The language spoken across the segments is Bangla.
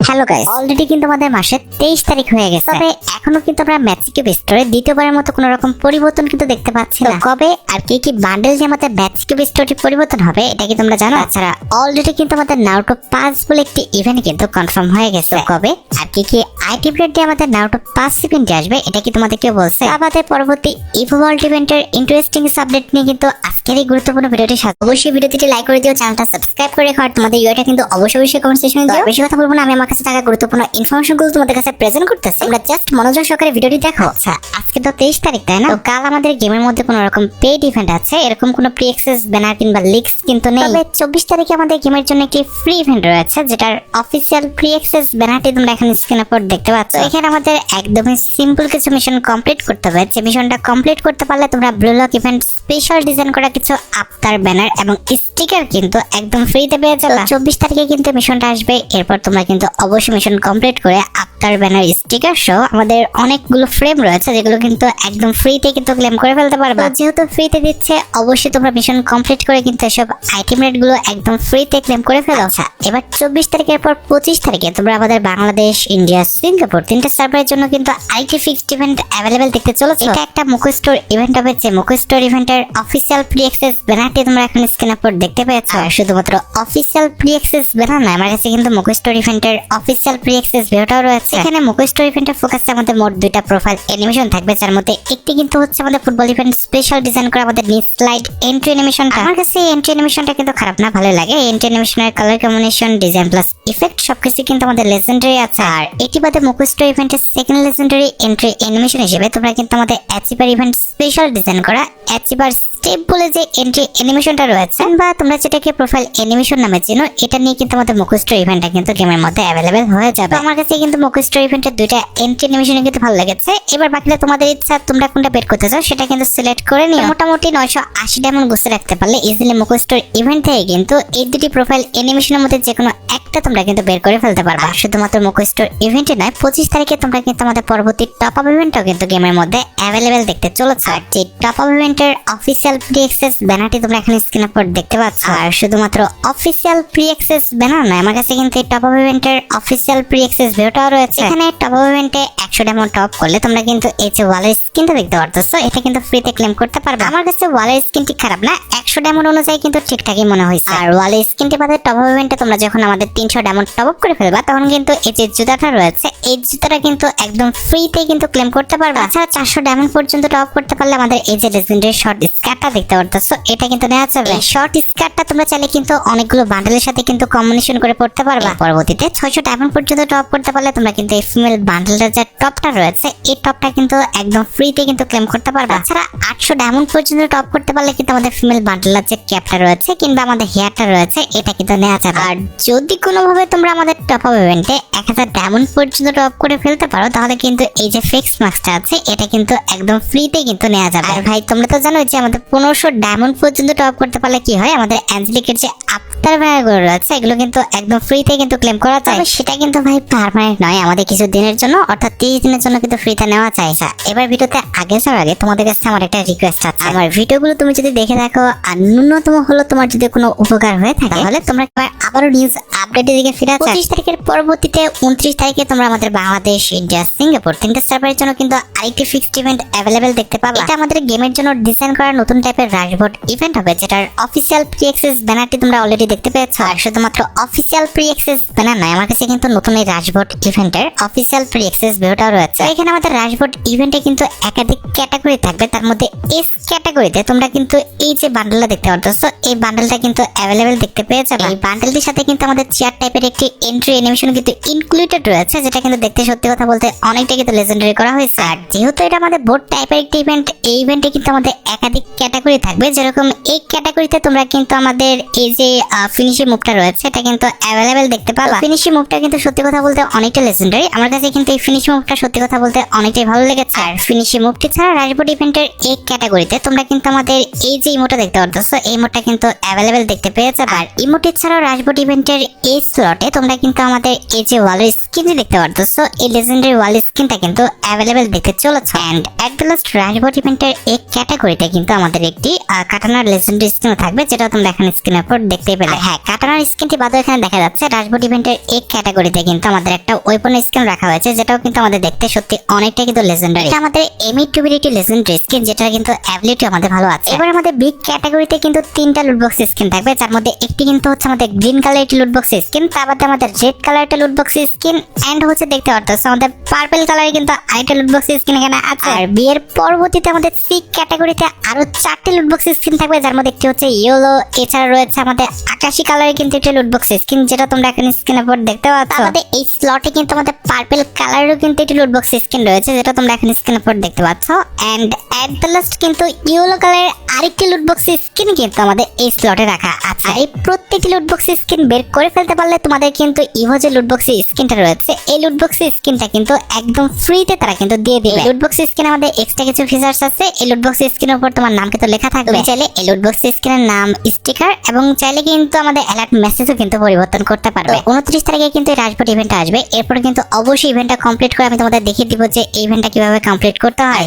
হ্যালো গাইস, অলরেডি কিন্তু আমাদের মাসের 23 তারিখ হয়ে গেছে, তবে এখনো কিন্তু আমরা ম্যাজিক কিউব স্টোরে দ্বিতীয়বারের মতো কোনো রকম পরিবর্তন কিন্তু দেখতে পাচ্ছি না। কবে আর কি কি বান্ডেল যে আমাদের ম্যাজিক কিউব স্টোরটি পরিবর্তন হবে এটা কি তোমরা জানো? তাছাড়া অলরেডি কিন্তু আমাদের নারুটো 5 বলে একটি ইভেন্ট কিন্তু কনফার্ম হয়ে গেছে। কবে আর কি কি আইটি ব্রেড দিয়ে আমাদের নারুটো 5 ইভেন্টে আসবে এটা কি তোমাদের কেউ বলছে? আমাদের পরবর্তী ইভো ওয়ার্ল্ড ইভেন্টের ইন্টারেস্টিং আপডেট নিয়ে কিন্তু আজকের এই গুরুত্বপূর্ণ ভিডিওটি সাথে অবশ্যই ভিডিওটি লাইক করে দিও, চ্যানেলটা সাবস্ক্রাইব করে রাখো, আর তোমাদের ইউটা কিন্তু অবশ্যই কমেন্ট সেকশনে দিও। বেশি কথা বলবো না, আমি আমার কাছে থাকা গুরুত্বপূর্ণ ইনফরমেশন গুলো তোমাদের কাছে প্রেজেন্ট করতেছি, তোমরা জাস্ট মনোযোগ সহকারে ভিডিওটি দেখো। আচ্ছা, আজকে তো 23 তারিখ, তাই না? তো কাল আমাদের গেমের মধ্যে কোনো রকম পেইড ইভেন্ট আছে, এরকম কোনো প্রি অ্যাক্সেস ব্যানার কিংবা লিংকস কিন্তু নেই। তবে 24 তারিখে আমাদের গেমের জন্য একটি ফ্রি ইভেন্ট রয়েছে, যেটার অফিসিয়াল প্রি অ্যাক্সেস ব্যানারটি তোমরা এখানে স্ক্রিনে উপর দেখতে পাচ্ছ। এখানে আমাদের একদমই সিম্পল কিছু মিশন কমপ্লিট করতে হবে। যে মিশনটা কমপ্লিট করতে পারলে তোমরা blue lock event special design করা কিছু আফতার ব্যানার এবং স্টিকার কিন্তু একদম ফ্রিতে পেয়ে যাবে। 24 তারিখে কিন্তু মিশনটা আসবে, এরপর তোমরা কিন্তু অবশ্যই মিশন কমপ্লিট করে আফতার ব্যানার স্টিকার সহ আমাদের অনেকগুলো ফ্রেম রয়েছে যেগুলো কিন্তু একদম ফ্রিতে কিন্তু ক্লেম করে ফেলতে পারবে। যেহেতু ফ্রিতে দিচ্ছে, অবশ্যই তোমরা মিশন কমপ্লিট করে কিন্তু এসব আইটেম রেট গুলো একদম ফ্রিতে ক্লেম করে ফেলো। আচ্ছা, এবার 24 তারিখের পর 25 তারিখে তোমরা আমাদের বাংলাদেশ, ইন্ডিয়া, সিঙ্গাপুর তিনটে সার্ভারের জন্য কিন্তু আইটি ফিক্সড ইভেন্ট অ্যাভেলেবেল দেখতে চলেছে। এটা একটা মুকো স্টোর ইভেন্ট হবে, যে মুকো স্টোর ইভেন্টের অফিসিয়াল প্রি অ্যাক্সেস ব্যানারটি তোমরা এখন স্ক্রিনের উপর দেখতে পেয়েছ। আর শুধুমাত্র অফিসিয়াল প্রি অ্যাক্সেস ব্যানার না, আমার কাছে কিন্তু মুকো স্টোর ইভেন্টের অফিসিয়াল প্রি অ্যাক্সেস ভিডিওটাও রয়েছে। এখানে মুকো স্টোর ইভেন্টের ফোকাসে আমাদের মোট দুইটা প্রোফাইল অ্যানিমেশন থাকবে, যার মধ্যে একটি কিন্তু হচ্ছে আমাদের ফুটবল ইভেন্ট স্পেশাল ডিজাইন করা আমাদের নিউ স্লাইড এন্ট্রি অ্যানিমেশনটা। আমার কাছে এই এন্ট্রি অ্যানিমেশনটা কিন্তু খারাপ না, ভালো লাগে। এই এন্ট্রি অ্যানিমেশনের colour combination, design plus effect সবকিছু কিন্তু আমাদের লেজেন্ডারি আছে। আর এটি বাদে মুকো স্টোর ইভেন্টের সেকেন্ড লেজেন্ডারি এন্ট্রি অ্যানিমেশন হিসেবে তোমরা কিন্তু আমাদের অ্যাচিভার ইভেন্ট স্পেশাল ডিজাইন করা অ্যাচিভার স্টেপ বলে যে এন্ট্রি অ্যানিমেশনটা রয়েছে, বা তোমরা যেটাকে প্রোফাইল অ্যানিমেশন নামে চেনো, এটা নিয়ে কিন্তু আমাদের মুকো স্টোর ইভেন্টটা কিন্তু গেমের মধ্যে অ্যাভেলেবেল হয়ে যাবে। আমার কাছে কিন্তু মুকো স্টোর ইভেন্টের দুইটা এন্ট্রি অ্যানিমেশন কিন্তু ভালো লেগেছে। এবার বাকিটা তোমাদের ইচ্ছা, তোমরা কোনটা বের করতে চাও সেটা কিন্তু সিলেক্ট করে নিও। মোটামুটি 980 ডায়মন্ড গুছিয়ে রাখতে পারলে ইজিলি মুকো স্টোর ইভেন্ট থেকে কিন্তু এই দুটি প্রোফাইল অ্যানিমেশনের মধ্যে যে কোনো একটা তোমরা কিন্তু বের করে ফেলতে পারবে। শুধুমাত্র মুকো স্টোর ইভেন্টে নয়, 25 তারিখে তোমরা কিন্তু আমাদের পরবর্তী টপ আপ ইভেন্টও কিন্তু গেমের মধ্যে অ্যাভেলেবেল দেখতে চলেছে। আর যে টপ আপ ইভেন্টের অফিসিয়াল প্রি অ্যাক্সেস ব্যানারটি তোমরা এখানে স্ক্রিনের উপর দেখতে পাচ্ছ। আর শুধুমাত্র অফিসিয়াল প্রি অ্যাক্সেস ব্যানার নয়, আমার কাছে কিন্তু এই টপ আপ ইভেন্টের অফিসিয়াল প্রি অ্যাক্সেস ভিডিওটাও রয়েছে। এখানে টপ আপ ইভেন্টে 100 ডায়মন্ড টপ করলে তোমরা কিন্তু এই যে ওয়ালের স্কিনটা দেখতে পারতেছো, এটা কিন্তু ফ্রিতে ক্লেম করতে পারবে। আমার কাছে ওয়ালের স্কিনটি খারাপ না, 100 ডায়মন্ড অনুযায়ী কিন্তু ঠিকঠাকই মনে হয়েছে। আর ওয়ালের স্কিনটি বাদে টপ আপ ইভেন্টে তোমরা যখন আমাদের 300 ডায়মন্ড টপ আপ করে ফেলবা, তখন কিন্তু এই যে জুতাটা রয়েছে, এই জুতাটা কিন্তু একদম ফ্রিতে কিন্তু ক্লেম করতে পারবে। তাছাড়া 400 ডায়মন্ড পর্যন্ত টপ আপ করতে পারলে আমাদের এই যে লেজেন্ডারি শর্ট স্কার্টটা দেখতে পারতেছো, এটা কিন্তু নেওয়া যাবে। শর্ট স্কার্টটা তোমরা চাইলে কিন্তু অনেকগুলো বান্ডেলের সাথে কিন্তু কম্বিনেশন করে পড়তে পারবে। পরবর্তীতে 600 ডায়মন্ড পর্যন্ত টপ করতে পারলে তোমরা কিন্তু এই ফিমেল বান্ডেলটার যে টপটা রয়েছে, এই টপটা কিন্তু একদম ফ্রিতে কিন্তু ক্লেম করতে পারবে। তাছাড়া 800 ডায়মন্ড পর্যন্ত টপ করতে পারলে কিন্তু আমাদের ফিমেল বান্ডেলের যে ক্যাপটা রয়েছে কিংবা আমাদের হেয়ারটা রয়েছে, এটা কিন্তু নেওয়া যাবে। আর যদি কোনোভাবে তোমরা আমাদের টপ আপ ইভেন্টে 1000 ডায়মন্ড পর্যন্ত টপ করে ফেলতে পারো, তাহলে কিন্তু এই যে ফিক্স মার্কসটা আছে, এটা কিন্তু একদম ফ্রিতে কিন্তু নেওয়া যাবে। আর ভাই, তোমরা তো জানো যে আমাদের 1500 ডায়মন্ড পর্যন্ত টপ করতে পারলে কি হয়, আমাদের অ্যাঞ্জেলিকের যে আফটার ব্যানারগুলো রয়েছে, এগুলো কিন্তু একদম ফ্রিতে কিন্তু ক্লেম করা যায়। সেটা কিন্তু ভাই পার্মানেন্ট নয়, আমাদের কিছু দিনের জন্য, অর্থাৎ 30 দিনের জন্য কিন্তু ফ্রিতে নেওয়া যায়। এবার ভিডিওতে আগে যাওয়ার আগে তোমাদের কাছে আমার একটা রিকোয়েস্ট আছে। আমার ভিডিওগুলো তুমি যদি দেখে থাকো আর ন্যূনতম হলো তোমার যদি কোনো উপকার হয়ে থাকে, তাহলে তোমরা আবারও নিউজ আপডেটের দিকে ফিরে আসো। 25 তারিখের পরবর্তীতে 29 তারিখে তোমরা আমাদের বাংলাদেশ, ইন্ডিয়া, সিঙ্গাপুর তিনটে সার্ভারের জন্য কিন্তু আরেকটি ফিক্সড ইভেন্ট অ্যাভেলেবেল দেখতে পাবে। এটা আমাদের গেমের জন্য ডিজাইন করা নতুন টাইপের রাশবোর্ড ইভেন্ট হবে, যেটার অফিসিয়াল প্রি অ্যাক্সেস ব্যানারটি তোমরা অলরেডি দেখতে পেয়েছো। আর শুধুমাত্র অফিসিয়াল প্রি অ্যাক্সেস ব্যানার নয়, আমার কাছে কিন্তু নতুন এই রাশবোর্ড ইভেন্টের অফিসিয়াল প্রি অ্যাক্সেস ভিডিওটাও রয়েছে। এখানে আমাদের রাশবোর্ড ইভেন্টে কিন্তু একাধিক ক্যাটাগরি থাকবে, তার মধ্যে এস ক্যাটাগরিতে তোমরা কিন্তু এই যে বান্ডেলটা দেখতে পারতেছো, এই বান্ডেলটা কিন্তু অ্যাভেলেবেল দেখতে পেয়ে যাবে। এই বান্ডেলটির সাথে কিন্তু আমাদের চেয়ার টাইপের একটি এন্ট্রি অ্যানিমেশন কিন্তু ইনক্লুডেড রয়েছে, যেটা কিন্তু দেখতে সত্যি কথা বলতে অনেকটা কিন্তু লেজেন্ডারি করা হয়েছে। আর যেহেতু এটা আমাদের বোর্ড টাইপের একটি ইভেন্ট, এই ইভেন্টে কিন্তু আমাদের একাধিক ক্যাটাগরি থাকবে। যেরকম এই ক্যাটাগরিতে তোমরা কিন্তু আমাদের এই যে ফিনিশিং মুভটা রয়েছে, এটা কিন্তু অ্যাভেলেবেল দেখতে পাবা। ফিনিশিং মুভটা কিন্তু সত্যি কথা বলতে অনেকটা লেজেন্ডারি, আমার কাছে কিন্তু এই ফিনিশিং মুভটা সত্যি কথা বলতে অনেকটাই ভালো লেগেছে। আর ফিনিশিং মুভটি ছাড়া রাশবোর্ড ইভেন্টের এই ক্যাটাগরিতে তোমরা কিন্তু আমাদের এই যে ইমোটা দেখতে পারতেছো, এই ইমোটা কিন্তু অ্যাভেলেবেল দেখতে পেয়ে যাবে। আর ইমোটি ছাড়াও রাশবোর্ড ইভেন্টের এই স্লটে তোমরা কিন্তু আমাদের এই যে ওয়ালের স্কিন দেখতে পারতেছো, এই লেজেন্ডারি ওয়াল স্কিনটা কিন্তু অ্যাভেলেবেল দেখতে চলেছে। এন্ড এট দ্য লাস্ট রাজবট ইভেন্টের এই ক্যাটাগরিতে কিন্তু আমাদের একটি কাটানার লেজেন্ডারি স্কিন থাকবে, যেটা তোমরা এখানে স্ক্রিনের উপর দেখতে পেলে। হ্যাঁ, কাটানার স্কিনটি বাদে এখানে দেখা যাচ্ছে রাজবট ইভেন্টের এই ক্যাটাগরিতে কিন্তু আমাদের একটা ওয়েপন স্কিন রাখা হয়েছে, যেটাও কিন্তু আমাদের দেখতে সত্যি অনেকটা কিন্তু লেজেন্ডারি। এটা আমাদের এমিটিবিলিটি লেজেন্ডারি স্কিন, যেটা কিন্তু অ্যাবিলিটি আমাদের ভালো আছে। এবার আমাদের বিগ ক্যাটাগরিতে কিন্তু 3টা লুটবক্স স্কিন থাকবে, যার মধ্যে একটি কিন্তু হচ্ছে আমাদের গ্রিন কালার লুটবক্স স্কিন, তার বাদে আমাদের red colour loot box skin, and হচ্ছে দেখতে পারতেছো আমাদের পার্পল কালারে কিন্তু আরেকটা লুটবক্স স্কিন এখানে আছে। আর বিয়ের পরবর্তীতে আমাদের সি ক্যাটাগরিতে আরো 4টে লুটবক্স স্কিন থাকবে, যার মধ্যে একটি হচ্ছে ইয়েলো, এছাড়া রয়েছে আমাদের আকাশী কালারে কিন্তু একটা লুটবক্স স্কিন, যেটা তোমরা এখানে স্ক্রিনের উপর দেখতে পাচ্ছ। আমাদের এই স্লটে কিন্তু আমাদের পার্পল কালারেরও কিন্তু একটি লুটবক্স স্কিন রয়েছে, যেটা তোমরা এখানে স্ক্রিনের উপর দেখতে পাচ্ছ। এন্ড এট দ্য লাস্ট কিন্তু ইয়েলো কালারের আরেকটি লুটবক্স স্কিন কিন্তু আমাদের এই স্লটে রাখা আছে। এই প্রত্যেকটি লুটবক্স স্কিন বের করে ফেলতে পারলে তোমাদের কিন্তু ইভো যে লুটবক্স স্কিনটা রয়েছে, এই লুটবক্স স্কিনটা কিন্তু একদম ফ্রিতে তারা কিন্তু দিয়ে দিবে। লুটবক্স স্কিনে আমাদের এক্সট্রা কিছু ফিচার্স আছে। এই লুটবক্স স্কিনের উপর তোমার নাম কিন্তু লেখা থাকবে, চাইলে এই লুটবক্স স্কিনের নাম, স্টিকার এবং চাইলে কিন্তু আমাদের অ্যালার্ট মেসেজও কিন্তু পরিবর্তন করতে পারবে। 29 তারিখে কিন্তু এই রাজবট ইভেন্টটা আসবে, এরপর কিন্তু অবশ্যই ইভেন্টটা কমপ্লিট করে আমি তোমাদের দেখিয়ে দিব যে এই ইভেন্টটা কিভাবে কমপ্লিট করতে হয়।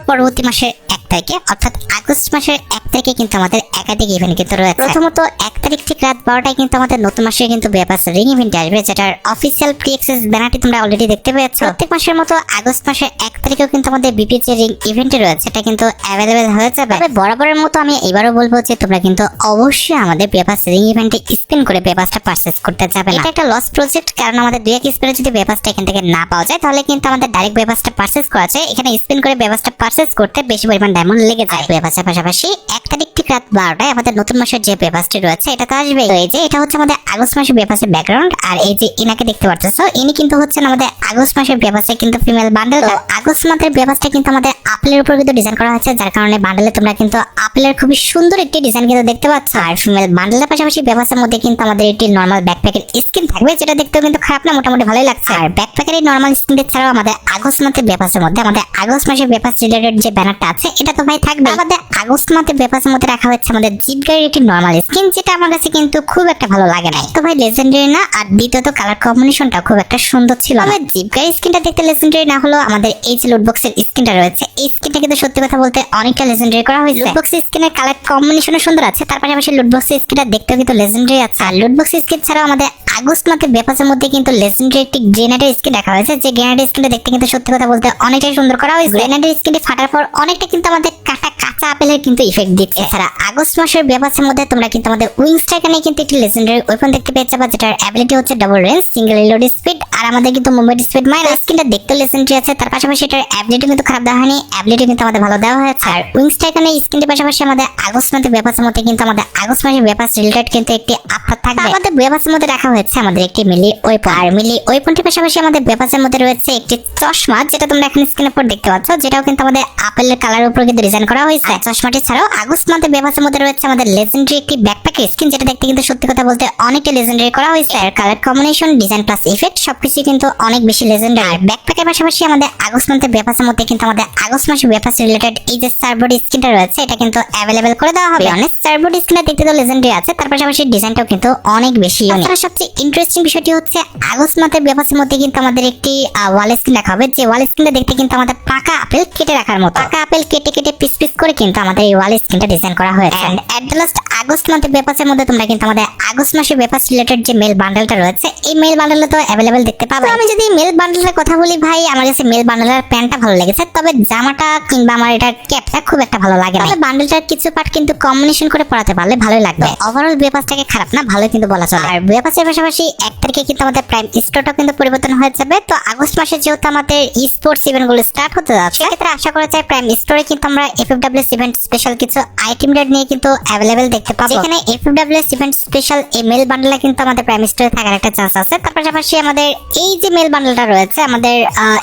পরবর্তী মাসের 1 তারিখে অর্থাৎ আগস্ট মাসের 1 তারিখে কিন্তু আমাদের একাধিক ইভেন্ট কিন্তু রয়েছে। প্রথমত 1 তারিখ ঠিক রাত 12টায় কিন্তু আমাদের নতুন মাসের কিন্তু বেপাস রিং ইভেন্ট আসবে, যেটার অফিসিয়াল প্রি অ্যাক্সেস ব্যানারটি তোমরা অলরেডি দেখতে পেয়েছো। প্রত্যেক মাসের মতো আগস্ট মাসের 1 তারিখেও কিন্তু আমাদের বিপি যে রিং ইভেন্টে রয়েছে, এটা কিন্তু অ্যাভেলেবেল হয়ে যাবে। তবে বরাবরের মতো আমি এবারও বলবো যে তোমরা কিন্তু অবশ্যই আমাদের বেপাস রিং ইভেন্টে স্পিন করে বেপাসটা পারচেজ করতে যাবে না। এটা একটা লস প্রজেক্ট, কারণ আমাদের 2 এক স্পিনে যদি বেপাসটা এখান থেকে না পাওয়া যায়, তাহলে কিন্তু আমাদের ডাইরেক্ট বেপাসটা পারচেজ করা যায়। এখানে স্পিন করে বেপাসটা পারচেজ করতে বেশি পরিমাণ ডায়মন্ড লেগে যায়। বেপাসের পাশাপাশি 1 তারিখ ঠিক রাত 12টায় আমাদের নতুন মাসের যে বেপাসটি রয়েছে, এটা তো আসবে। এই যে এটা হচ্ছে আমাদের আগস্ট মাসের বেপাসের ব্যাকগ্রাউন্ড, আর এই যে ইনাকে দেখতে পারতেছো, ইনি কিন্তু হচ্ছেন আমাদের আগস্ট মাসের বেপাসে কিন্তু ফিমেল বান্ডেল। আগস্ট মাসের বেপাসটা কিন্তু আমাদের আপেলের উপর কিন্তু ডিজাইন করা হয়েছে, যার কারণে বান্ডেলে তোমরা কিন্তু আপেলের খুবই সুন্দর একটি ডিজাইন কিন্তু দেখতে পাচ্ছ। আর ফিমেল বান্ডেলের পাশাপাশি বেপাসের মধ্যে কিন্তু আমাদের একটি নরমাল ব্যাকপ্যাকের স্কিন থাকবে, যেটা দেখতেও কিন্তু খারাপ না, মোটামুটি ভালোই লাগছে। আর ব্যাকপ্যাকের এই নরমাল স্কিন ছাড়াও আমাদের আগস্ট মাসের বেপাসের মধ্যে আমাদের আগস্ট মাসের বেপাস রিলেটেড যে ব্যানারটা আছে, এটা তো ভাই থাকবে। আমাদের আগস্ট মাসের বেপাসের মধ্যে রাখা হচ্ছে আমাদের জিপ গাড়ির একটি নরমাল স্কিন, যেটা আমার কাছে কিন্তু খুব একটা ভালো লাগে না। তো ভাই লেজেন্ডারি না, আর দ্বিতীয়ত কালার কম্বিনেশনটা খুব একটা সুন্দর ছিল। আমার জিপ গাড়ির স্কিনটা দেখতে লেজেন্ডারি না হলো, আমাদের এই যে লুটবক্সের স্কিনটা রয়েছে, এই স্কিনটা কিন্তু সত্যি কথা বলতে অনেকটা লেজেন্ডারি করা হয়েছে। লুটবক্সের স্কিনের কালার কম্বিনেশনও সুন্দর আছে, তার পাশাপাশি লুটবক্সের স্কিনটা দেখতেও কিন্তু লেজেন্ডারি আছে। আর লুটবক্সের স্কিন ছাড়াও আমাদের আগস্ট মাসের বেপাসের মধ্যে কিন্তু লেজেন্ডারি একটি গ্রেনেডের স্কিন রাখা হয়েছে, যে গ্রেনেডের স্কিনটা দেখতে কিন্তু সত্যি কথা বলতে অনেকটাই সুন্দর করা হয়েছে। গ্রেনেডের স্কিনটি ফাটার পর অনেকটা কিন্তু আমাদের কাঁচা আপেলের কিন্তু ইফেক্ট দিচ্ছে। এছাড়া আগস্ট মাসের বেপাসের মধ্যে তোমরা কিন্তু আমাদের উইংস ট্রাইকানে কিন্তু একটি লেজেন্ডারি ওয়েপন দেখতে পেয়েছে, বা যেটার অ্যাবিলিটি হচ্ছে double range, single reload speed, আর আমাদের কিন্তু মুভমেন্ট স্পিড মাইনাস। স্কিনটা দেখতে লেজেন্ডারি আছে, তার পাশাপাশি এটার অ্যাবিলিটি কিন্তু খারাপ দেওয়া হয়নি, অ্যাবিলিটি কিন্তু আমাদের ভালো দেওয়া হয়েছে। আর উইংস ট্রাইকানে স্কিনটির পাশাপাশি আমাদের আগস্ট মাসের বেপাসের মধ্যে কিন্তু আমাদের আগস্ট মাসের বেপাস রিলেটেড কিন্তু একটি আপডেট থাকবে। আমাদের বেপাসের মধ্যে রাখা হয়েছে আমাদের একটি মিলি ওয়েপন, আর মিলি ওয়েপনটির পাশাপাশি আমাদের বেপাসের মধ্যে রয়েছে একটি চশমা, যেটা তোমরা এখানে স্ক্রিনের উপর দেখতে পাচ্ছ, যেটাও কিন্তু আমাদের আপেলের কালারের উপর কিন্তু ডিজাইন করা হয়েছে। চশমাটি ছাড়াও আগস্ট মাসের বেপাসের মধ্যে রয়েছে আমাদের লেজেন্ডারি একটি ব্যাকপ্যাক স্কিন, যেটা দেখতে কিন্তু সত্যি কথা বলতে অনেকটা লেজেন্ডারি করা হয়েছে। আর colour combination, design plus effect সবকিছু কিন্তু অনেক বেশি লেজেন্ডারি। আর ব্যাকপ্যাকের পাশাপাশি আমাদের আগস্ট মাসের বেপাসের মধ্যে কিন্তু আমাদের আগস্ট মাসের বেপাস রিলেটেড এই যে সার্ভবোর্ড স্কিনটা রয়েছে, এটা কিন্তু অ্যাভেলেবেল করে দেওয়া হবে। অনেক সার্ভবোর্ড স্কিনটা দেখতে তো লেজেন্ডারি আছে, তার পাশাপাশি ডিজাইনটাও কিন্তু অনেক বেশি ইউনিক। আর সবচেয়ে ইন্টারেস্টিং বিষয়টি হচ্ছে আগস্ট মাসের বেপাসের মধ্যে কিন্তু আমাদের একটি ওয়াল স্কিন রাখা হবে, যে ওয়াল স্কিনটা দেখতে কিন্তু আমাদের পাকা আপেল কেটে রাখার মতো, পাকা আপেল কেটে কেটে পিস পিস করে কিন্তু আমাদের এই ওয়াল স্কিনটা ডিজাইন করা হয়েছে। And at the last August মাসের বেপাসের মধ্যে তোমরা কিন্তু আমাদের আগস্ট মাসের বেপাস রিলেটেড যে মেল বান্ডেলটা রয়েছে, এই মেল বান্ডেলটা তো অ্যাভেলেবেল দেখতে পাবে। আমি যদি মেল বান্ডেলের কথা বলি ভাই, আমার কাছে মেল বান্ডেলের প্যান্টটা ভালো লেগেছে, তবে জামাটা কিংবা আমার এটার ক্যাপটা খুব একটা ভালো লাগে না। বান্ডেলটার কিছু পার্ট কিন্তু কম্বিনেশন করে পরাতে পারলে ভালোই লাগবে। ওভারঅল বেপাসটাকে খারাপ না, ভালো কিন্তু বলা চলে। আর বেপাসের পাশাপাশি 1 তারিখে কিন্তু আমাদের প্রাইম স্টোরটা কিন্তু পরিবর্তন হয়ে যাবে। তো আগস্ট মাসে যেহেতু আমাদের স্পোর্টস ইভেন্ট গুলো স্টার্ট হতে যাচ্ছে, সেক্ষেত্রে আশা করা যায় প্রাইম স্টোরে কিন্তু আমরা এফএফডব্লিউএস ইভেন্ট স্পেশাল কিছু আইটেম রেট নিয়ে কিন্তু অ্যাভেলেবেল দেখতে পাবো। এখানে এফএফডব্লিউএস ইভেন্ট স্পেশাল এই মেল বান্ডেলটা কিন্তু আমাদের প্রাইম স্টোরে থাকার একটা চান্স আছে। তার পাশাপাশি আমাদের এই যে মেল বান্ডেলটা রয়েছে আমাদের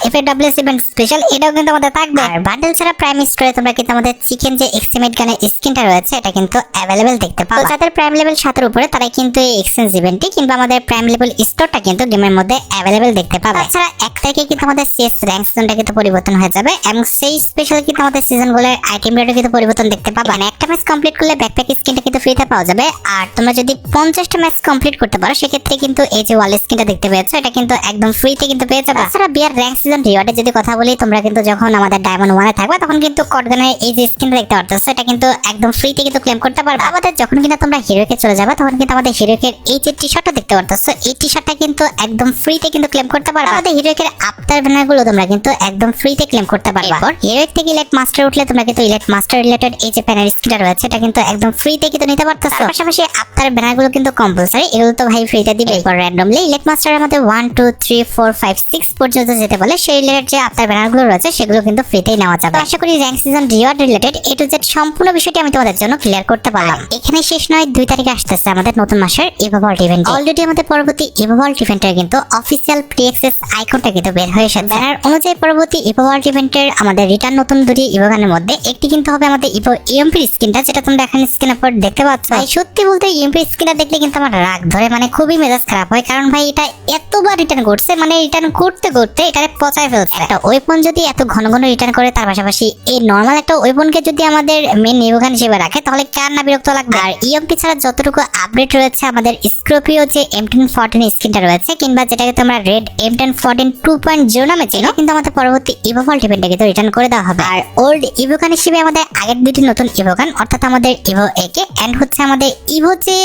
এফএফডব্লিউএস ইভেন্ট স্পেশাল, এটাও কিন্তু আমাদের থাকবে। আর বান্ডেল ছাড়া প্রাইম স্টোরে তোমরা কিন্তু আমাদের চিকেন যে এক্সিমেট গানের স্কিনটা রয়েছে, এটা কিন্তু অ্যাভেলেবেল দেখতে পাবো। যাদের প্রাইম লেভেল 7 এর উপরে তারা কিন্তু এই এক্সচেঞ্জ ইভেন্টটি কিংবা আমাদের প্রাইম লেভেল স্টোরটা কিন্তু গেমের মধ্যে অ্যাভেলেবেল দেখতে পাবে। তাছাড়া 1 তারিখে কিন্তু আমাদের সিএস র্যাঙ্ক জোনটা কিন্তু পরিবর্তন হয়ে যাবে এবং সেই স্পেশাল কিন্তু আমাদের সিজনগুলোর আইটেম রেটও কিন্তু পরিবর্তন দেখতে পাবে। মানে একটা ম্যাচ কমপ্লিট করলে ব্যাকপ্যাক স্কিনটা কিন্তু ফ্রিতে পাওয়া যাবে। আর তোমরা যদি 50টা ম্যাচ কমপ্লিট করতে পারো সেক্ষেত্রে কিন্তু এই যে ওয়াল স্কিনটা দেখতে পেয়েছো এটা কিন্তু একদম ফ্রিতে কিন্তু পেয়ে যাবে। তাছাড়া বিয়ার র্যাঙ্ক সিজন রিওয়ার্ডে যদি কথা বলি, তোমরা কিন্তু যখন আমাদের ডায়মন্ড 1-এ থাকবে তখন কিন্তু কটগানের এই যে স্কিনটা দেখতে পারতেছো এটা কিন্তু একদম ফ্রিতে কিন্তু ক্লেম করতে পারবে। আমাদের যখন কিনা তোমরা হিরোকে চলে যাবে তখন কিন্তু আমাদের হিরোকের এই যে টি-শার্টটা দেখতে পারতেছো এই টি-শার্টটা কিন্তু একদম ফ্রিতে কিন্তু ক্লেম করতে পারবে। আমাদের হিরোকের আফটার ব্যানারগুলো তোমরা কিন্তু একদম ফ্রিতে ক্লেম করতে পারবে। হিরোইক থেকে ইলেট মাস্টার উঠলে তোমরা কিন্তু ইলেট মাস্টার রিলেটেড এই যে প্যানেল স্কিনটা রয়েছে এটা কিন্তু একদম ফ্রিতে কিন্তু নিতে পারতেছো। পাশাপাশি আফটার ব্যানারগুলো কিন্তু কম্পালসারি, এগুলো তো ভাই ফ্রিতে দিবে। এরপর র্যান্ডমলি ইলেট মাস্টারের মধ্যে 1 2 3 4 5 6 পর্যন্ত যেতে বলে সেই রিলেটেড যে আফটার ব্যানারগুলো রয়েছে সেগুলো কিন্তু ফ্রিতেই নেওয়া যাবে। আশা করি rank season reward related A to Z সম্পূর্ণ বিষয়টি আমি তোমাদের জন্য ক্লিয়ার করতে পারলাম। এখানে শেষ নয়, 2 তারিখে আসতেছে আমাদের নতুন মাসের ইভোভল্ট ইভেন্ট। অলরেডি আমাদের পরবর্তী ইভোভল্ট ইভেন্টের কিন্তু অফিসিয়াল প্রি অ্যাক্সেস আইকনটা কিন্তু বের হয়ে এসেছে। ব্যানার অনুযায়ী পরবর্তী ইভোভল্ট ইভেন্টের আমাদের রিটার্ন নতুন দুটি ইভোগানের মধ্যে একটি কিন্তু হবে আমাদের ইভো ইএমপি স্কিনটা, যেটা তোমরা এখানে স্ক্রিনের উপর দেখতে পাচ্ছ। ভাই সত্যি বলতে ইএমপি স্কিনটা দেখলে কিন্তু আমার রাগ ধরে, মানে খুবই মেজাজ খারাপ হয়। কারণ ভাই এটা এতবার রিটার্ন করছে, মানে রিটার্ন করতে করতে এটারে পচায় ফেলছে। একটা ওয়েপন যদি এত ঘন ঘন রিটার্ন করে, তার পাশাপাশি এই নর্মাল একটা ওয়েপনকে যদি আমাদের মেন ইভোগান হিসেবে রাখে তাহলে কার না বিরক্ত লাগবে। আর ইএমপি ছাড়া যতটুকু আপডেট রয়েছে আমাদের স্কর্পিও যে M1014 স্কিনটা রয়েছে, কিংবা যেটাকে তোমরা রেড M1014 2.0 নামে চেনো, কিন্তু আমাদের পরবর্তী ইভোভল্ট ইভেন্টে কিন্তু রিটার্ন করে দেওয়া হবে। আর ওল্ড ইভোগান হিসেবে আমাদের আগের দুটি নতুন ইভোগান অর্থাৎ আমাদের ইভো একে এন্ড হচ্ছে আমাদের ইভো যে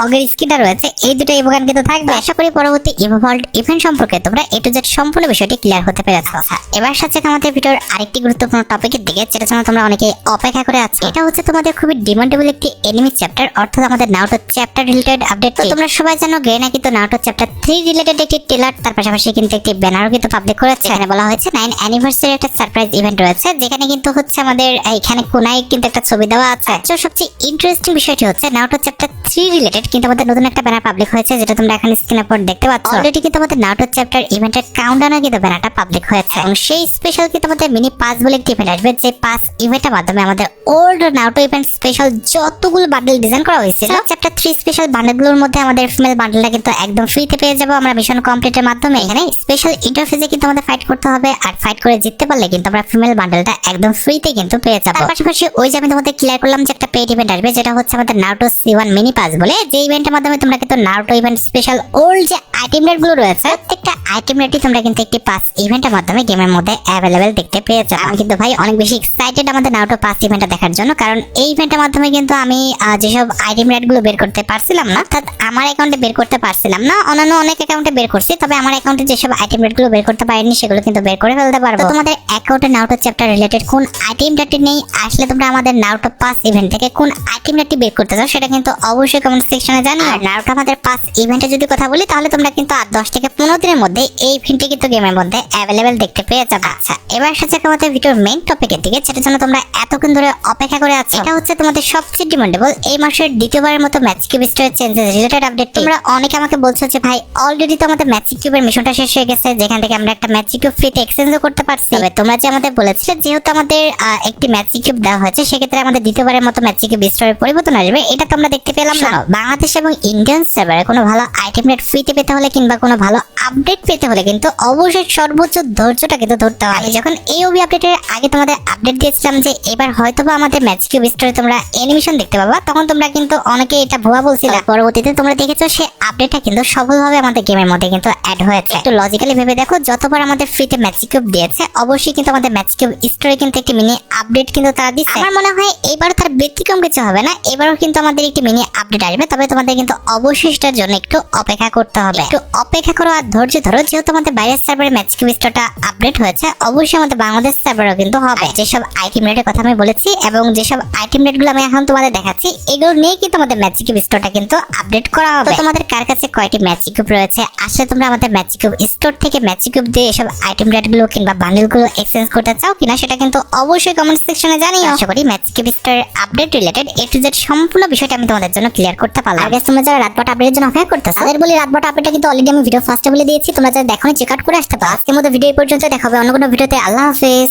অগের স্কিনটা রয়েছে, এই দুটো ইভোগান কিন্তু থাকবে। আশা করি পরবর্তী ইভোভল্ট ইভেন্ট সম্পর্কে তোমরা এ টু জেড সম্পূর্ণ বিষয়টি ক্লিয়ার হতে পেরেছো। এবার সাথে আমাদের ভিডিওর আরেকটি গুরুত্বপূর্ণ টপিকের দিকে, যেটা জন্য তোমরা অনেকে অপেক্ষা করে আছো। এটা হচ্ছে তোমাদের খুবই ডিমান্ডেবল একটি এনিমি চ্যাপ্টার, অর্থাৎ আমাদের নারুটো চ্যাপ্টার রিলেটেড আপডেট। তোমরা সবাই জানো গ্রেনা কিন্তু নারুটো চ্যাপ্টার 3 রিলেটেড একটি ট্রেলার, তার পাশাপাশি কিন্তু একটি ব্যানারও কিন্তু পাবলিক করেছে। এখানে বলা হয়েছে 9 অ্যানিভার্সারি একটা সারপ্রাইজ ইভেন্ট রয়েছে, যেখানে কিন্তু হচ্ছে আমাদের এখানে কোনায় কিন্তু একটা ছবি দেওয়া আছে। তো সবচেয়ে ইন্টারেস্টিং বিষয়টি হচ্ছে নারুটো চ্যাপ্টার 3 রিলেটেড কিন্তু আমাদের নতুন একটা ব্যানার পাবলিক হয়েছে, যেটা তোমরা এখানে স্ক্রিনের উপর দেখতে পাচ্ছ। অলরেডি কিন্তু আমাদের নারুটো চ্যাপ্টার ইভেন্টের কাউন্টডাউনে কিন্তু ব্যানারটা পাবলিক হয়েছে এবং সেই স্পেশাল কিন্তু আমাদের মিনি পাস বলে একটি ইভেন্ট আসবে, যে পাস ইভেন্টের মাধ্যমে আমাদের ওল্ড নারুটো ইভেন্ট স্পেশাল যতগুলো বান্ডেল ডিজাইন করা হয়েছিল চ্যাপ্টার 3 স্পেশাল বান্ডেলগুলোর মধ্যে আমাদের ফিমেল বান্ডেলটা কিন্তু একদম ফ্রিতে পেয়ে যাবো আমরা মিশন কমপ্লিটের মাধ্যমে। এখানে স্পেশাল ইন্টারফেসে কিন্তু আমাদের ফাইট করতে হবে, আর ফাইট করে জিততে পারলে কিন্তু আমরা ফিমেল বান্ডেলটা একদম ফ্রিতে কিন্তু পেয়ে যাবো। তার পাশাপাশি ওই যে আমি তোমাদের ক্লিয়ার করলাম যে একটা পেইড ইভেন্ট আসবে, যেটা হচ্ছে আমাদের নারুটো C1 মিনি পাস বলে, যে ইভেন্টের মাধ্যমে তোমরা কিন্তু নারুটো ইভেন্ট স্পেশাল ওল্ড যে আইটেম রেট গুলো রয়েছে প্রত্যেকটা আইটেম রেটই তোমরা কিন্তু একটি পাস ইভেন্টের মাধ্যমে গেমের মধ্যে অ্যাভেলেবেল দেখতে পেয়ে যাবে। আমি কিন্তু ভাই অনেক বেশি এক্সাইটেড আমাদের নারুটো পাস ইভেন্টটা দেখার জন্য, কারণ এই ইভেন্টের মাধ্যমে কিন্তু আমি যেসব আইটেম রেট গুলো বের করতে পারছিলাম না, অর্থাৎ আমার অ্যাকাউন্টে বের করতে পারছিলাম না, অন্যান্য অনেক অ্যাকাউন্টে বের করছি, তবে আমার অ্যাকাউন্টে যেসব আইটেম রেট গুলো বের করতে পারিনি সেগুলো কিন্তু বের করে ফেলতে পারবো। তোমাদের অ্যাকাউন্টে নারুটো চ্যাপ্টার রিলেটেড কোন আইটেম রেটটি নেই আসলে তোমরা আমাদের নারুটো পাস ইভেন্ট থেকে কোন আইটেম রেটটি বের করতে চাও সেটা কিন্তু অবশ্যই কমেন্ট সেকশনে জানিও। আর নারুটো আমাদের পাস ইভেন্টে যদি কথা বলি তাহলে তোমরা কিন্তু 10 থেকে 15 দিনের মধ্যে এই ইভেন্টটি কিন্তু গেমের মধ্যে অ্যাভেলেবেল দেখতে পেয়ে যাবে। আচ্ছা, এবার সাথে আমাদের ভিডিওর মেইন টপিকের দিকে, যেটার জন্য তোমরা এতক্ষণ ধরে অপেক্ষা করে আছো। এটা হচ্ছে তোমাদের সবচেয়ে ডিমান্ডেবল এই মাসের দ্বিতীয়বারের মতো match cube storage changes related update. তোমরা অনেকে আমাকে বলছো যে ভাই অলরেডি তো আমাদের ম্যাচ কিউবের মিশনটা শেষ হয়ে গেছে, যেখান থেকে আমরা একটা ম্যাচ কিউব ফ্রিতে এক্সচেঞ্জও করতে পারছি। তবে তোমরা যে আমাদের বলেছিলে যেহেতু আমাদের একটি ম্যাচ কিউব দেওয়া হয়েছে, সেক্ষেত্রে আমাদের দ্বিতীয়বারের মতো ম্যাচ কিউব স্টোরের পরিবর্তন আসবে, এটা তোমরা দেখতে পেলাম না। বাংলাদেশ এবং ইন্ডিয়ান সার্ভারে কোনো ভালো আইটেম রেট ফ্রিতে পেতে হলে কিংবা কোনো ভালো আপডেট পেতে হলে কিন্তু অবশ্যই সর্বোচ্চ ধৈর্যটা কিন্তু ধরতে হয়। আমি যখন এই ওবি আপডেটের আগে তোমাদের আপডেট দিয়েছিলাম যে এবার হয়তোবা আমাদের ম্যাচ কিউব স্টোরে তোমরা অ্যানিমেশন দেখতে পাবা, তখন তোমরা কিন্তু অনেকে এটা ভুয়া বলছিলে। পরবর্তীতে তোমরা দেখেছো সেই আপডেটটা কিন্তু সফলভাবে আমাদের গেমের মধ্যে কিন্তু অ্যাড হয়েছে। একটু লজিক্যালি ভেবে দেখো, যতবার আমাদের ফ্রিতে ম্যাচ কিউব দিয়েছে অবশ্যই কিন্তু আমাদের ম্যাচ কিউব স্টোরে কিন্তু একটি মিনি আপডেট কিন্তু তারা দিচ্ছে। আমার মনে হয় এবার তার ব্যতিক্রম কিছু হবে না, এবারও কিন্তু আমাদের একটি মিনি আপডেট আসবে, তবে তোমাদের কিন্তু অবশ্যই সেটার জন্য একটু অপেক্ষা করতে হবে। একটু অপেক্ষা করো আর ধৈর্য ধরো, যেহেতু আমাদের বাইরের সার্ভারে ম্যাচ কিউব স্টোরটা আপডেট হয়েছে, অবশ্যই আমাদের বাংলাদেশ সার্ভারও কিন্তু হবে। যেসব আইটেম রেটের কথা আমি বলেছি এবং যেসব আইটেম রেটগুলো আমি এখন তোমাদের দেখাচ্ছি, এগুলো নিয়ে কিন্তু আমাদের ম্যাচ কিউব স্টোরটা কিন্তু আপডেট করা হবে। তোমাদের কার কাছে কয়টি ম্যাচ কিউব রয়েছে আসলে তোমরা আমাদের ম্যাচ কিউব স্টোর থেকে ম্যাচ কিউব দিয়ে এসব আইটেম রেটগুলো কিংবা বান্ডেলগুলো এক্সচেঞ্জ করতে চাও কিনা সেটা কিন্তু অবশ্যই কমেন্ট সেকশনে জানিও। আশা করি ম্যাচ কিউব স্টোরের update related A to Z সম্পূর্ণ বিষয়টা আমি তোমাদের জন্য ক্লিয়ার করতে পারলাম। আর তোমরা যারা রাতবাট আপডেটের জন্য অপেক্ষা করতেছো তাদের বলি রাতবাট আপডেটটা কিন্তু অলরেডি আমি ভিডিও ফার্স্টে বলে দিয়েছি, তোমরা যারা দেখোনি চেক আউট করে আসতে পারো। আজকের মতো ভিডিও এই পর্যন্ত, দেখা হবে অন্য কোনো ভিডিওতে। আল্লাহ হাফেজ।